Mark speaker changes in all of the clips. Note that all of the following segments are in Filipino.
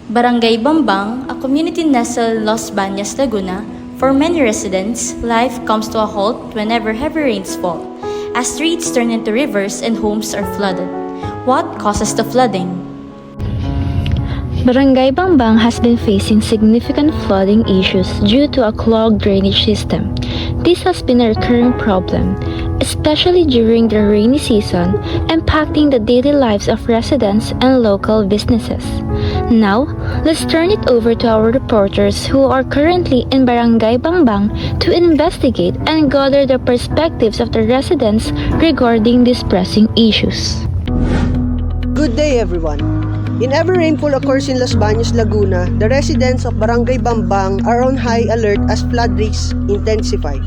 Speaker 1: Barangay Bambang, a community nestled in Los Baños, Laguna, for many residents, life comes to a halt whenever heavy rains fall, as streets turn into rivers and homes are flooded. What causes the flooding?
Speaker 2: Barangay Bambang has been facing significant flooding issues due to a clogged drainage system. This has been a recurring problem, especially during the rainy season, impacting the daily lives of residents and local businesses. Now, let's turn it over to our reporters who are currently in Barangay Bambang to investigate and gather the perspectives of the residents regarding these pressing issues.
Speaker 3: Good day, everyone. In every rainfall occurs in Los Baños, Laguna, the residents of Barangay Bambang are on high alert as flood risks intensify.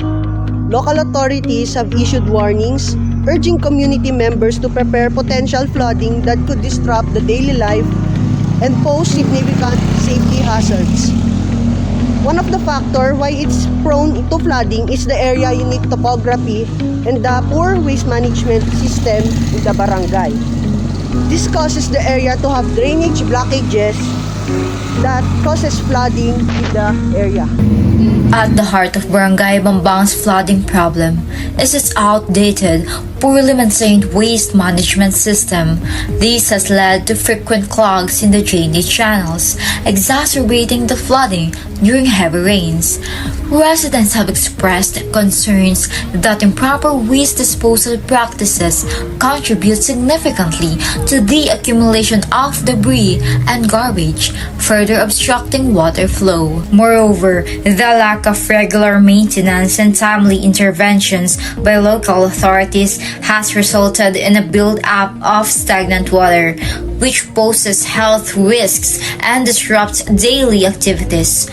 Speaker 3: Local authorities have issued warnings urging community members to prepare potential flooding that could disrupt the daily life and pose significant safety hazards. One of the factors why it's prone to flooding is the area unique topography and the poor waste management system in the barangay. This causes the area to have drainage blockages that causes flooding in the area.
Speaker 4: At the heart of Barangay Bambang's flooding problem is its outdated, poorly maintained waste management system. This has led to frequent clogs in the drainage channels, exacerbating the flooding during heavy rains. Residents have expressed concerns that improper waste disposal practices contribute significantly to the accumulation of debris and garbage, further obstructing water flow. Moreover, the lack of regular maintenance and timely interventions by local authorities has resulted in a build-up of stagnant water, which poses health risks and disrupts daily activities.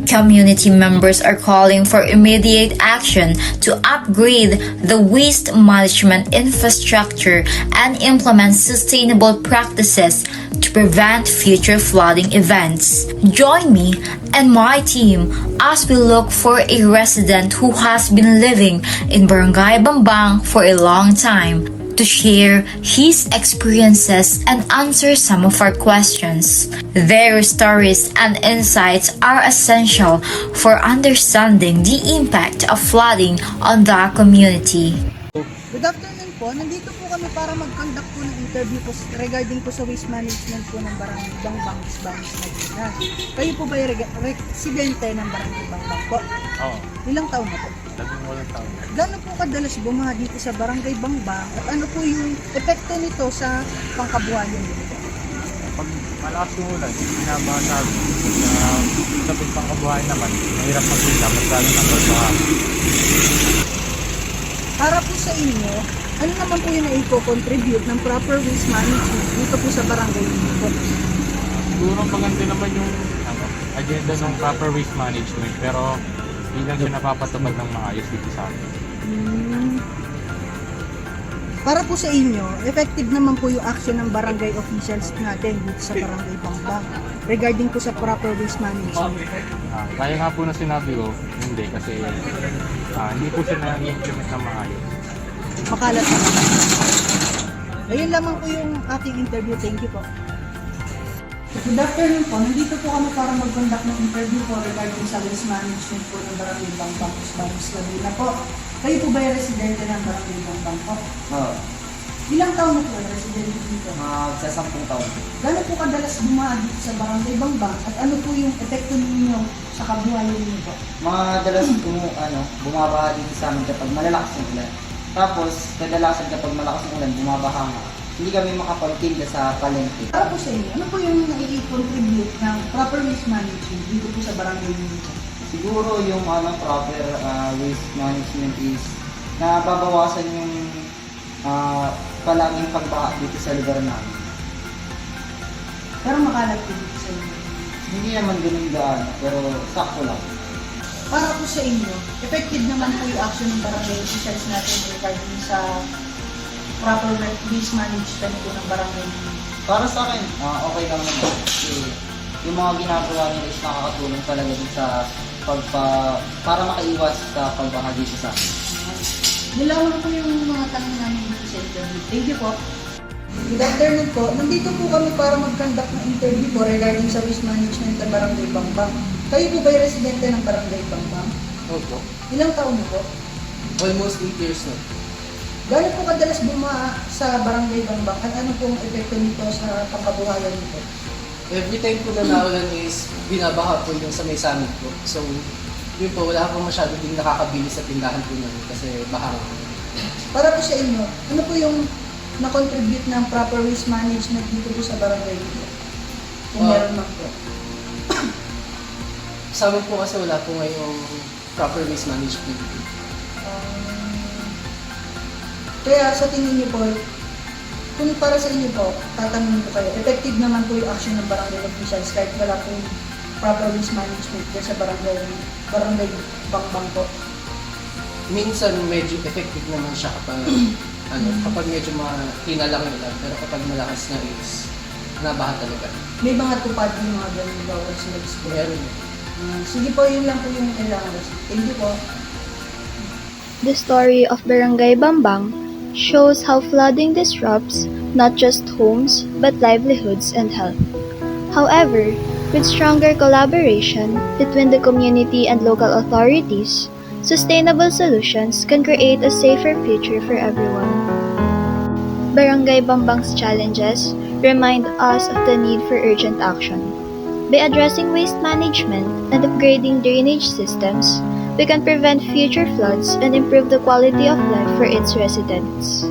Speaker 4: Community members are calling for immediate action to upgrade the waste management infrastructure and implement sustainable practices to prevent future flooding events. Join me and my team as we look for a resident who has been living in Barangay Bambang for a long time to share his experiences and answer some of our questions. Their stories and insights are essential for understanding the impact of flooding on the community.
Speaker 5: Good afternoon po. Nandito po kami para mag-conduct po ng interview po regarding po sa waste management po ng Barangay Bambang, Baños, Laguna. Kayo po ba ay residente ng Barangay Bambang po?
Speaker 6: Oo.
Speaker 5: Ilang taon na po?
Speaker 6: 18 taon.
Speaker 5: Gano'n po kadalas bumaha dito sa Barangay Bambang at ano po yung epekto nito sa pangkabuhayan nito?
Speaker 6: Pag malakas yung ulan, binabahan namin. Sa pangkabuhay naman, mahirap magpunta, mas lalo na pagbaha.
Speaker 5: Para po sa inyo, ano naman po yung naipo-contribute ng proper waste management dito po sa barangay nito?
Speaker 6: Siguro maganda naman yung agenda ng proper waste management, pero hindi lang siya napapatupad ng maayos dito sa amin.
Speaker 5: Para po sa inyo, effective naman po yung action ng barangay officials natin dito sa Barangay Bambang regarding po sa proper waste management.
Speaker 6: Kaya nga po na sinabi ko, hindi kasi hindi po siya na-implement na maayos.
Speaker 5: Makalat na naman. Ayun lamang po yung aking interview. Thank you po. Good afternoon po. Nandito po kami para mag-conduct ng interview po regarding sa waste management po ng Barangay Bambang, Baños, Laguna po. Kayo po ba yung residente ng Barangay Bambang po?
Speaker 7: Oo.
Speaker 5: Ilang taon na po yung residente dito?
Speaker 7: Sa 10 taon.
Speaker 5: Gano'n po kadalas bumaha dito sa Barangay Bambang at ano po yung epekto ninyo sa kabuhayan ninyo po?
Speaker 7: Madalas bumabaha dito sa amin kapag malalakas yung ulan. Tapos, kadalasan kapag malakas yung ulan, bumabaha nga. Hindi kami makapagtinda sa palengke.
Speaker 5: Para po sa inyo, ano po yung nai-contribute ng proper waste management dito po sa barangay ninyo?
Speaker 7: Siguro yung proper waste management is nababawasan yung palaging pagbaha dito sa lugar namin.
Speaker 5: Pero makalat po dito sa inyo.
Speaker 7: Hindi naman ganun daan, pero sakto lang.
Speaker 5: Para po sa inyo, effective naman po yung action ng barangay officials natin regarding sa proper waste management po ng barangay ninyo.
Speaker 7: Para sa akin, okay lang naman. Kasi yung mga ginagawa nila is nakakatulong talaga din sa para makaiwas sa pagbaha dito sa akin.
Speaker 5: Nilawan po yung mga tanong namin dito sa interview. Thank you po. Good afternoon po. Nandito po kami para mag-conduct ng interview po regarding sa waste management ng Barangay Bangbang. Kayo po ba yung residente ng Barangay Bangbang?
Speaker 8: Opo.
Speaker 5: Ilang taon na po?
Speaker 8: Almost 8 years na.
Speaker 5: Gano'n po kadalas bumaa sa Barangay Bangbang at ano pong epekto nito sa pangkabuhayan nito?
Speaker 8: Every time po na naulan is binabaha po yung sa may summit po. So, yun po, wala po masyado din nakakabili sa tindahan po namin kasi baha nga.
Speaker 5: Para po sa inyo, ano po yung na-contribute ng proper waste management dito po sa barangay nito? Kung meron man po.
Speaker 8: Sa amin po kasi wala po ngayong proper waste management.
Speaker 5: Kaya sa tingin niyo po, kung para sa inyo po, tatanungin ko kayo, effective naman po yung action ng barangay officials kahit wala po yung proper waste management dyan sa barangay Bangbang po.
Speaker 8: Minsan medyo effective naman siya kapag kapag medyo mahina lang yung ulan, pero kapag malakas na is nabaha talaga.
Speaker 5: May mga tupad yung mga ganun bawal sa nag-school.
Speaker 8: Meron.
Speaker 5: Sige po, yun lang po yung kailangan. Thank you po.
Speaker 9: The story of Barangay Bambang shows how flooding disrupts not just homes but livelihoods and health. However, with stronger collaboration between the community and local authorities, sustainable solutions can create a safer future for everyone. Barangay Bambang's challenges remind us of the need for urgent action. By addressing waste management and upgrading drainage systems, we can prevent future floods and improve the quality of life for its residents.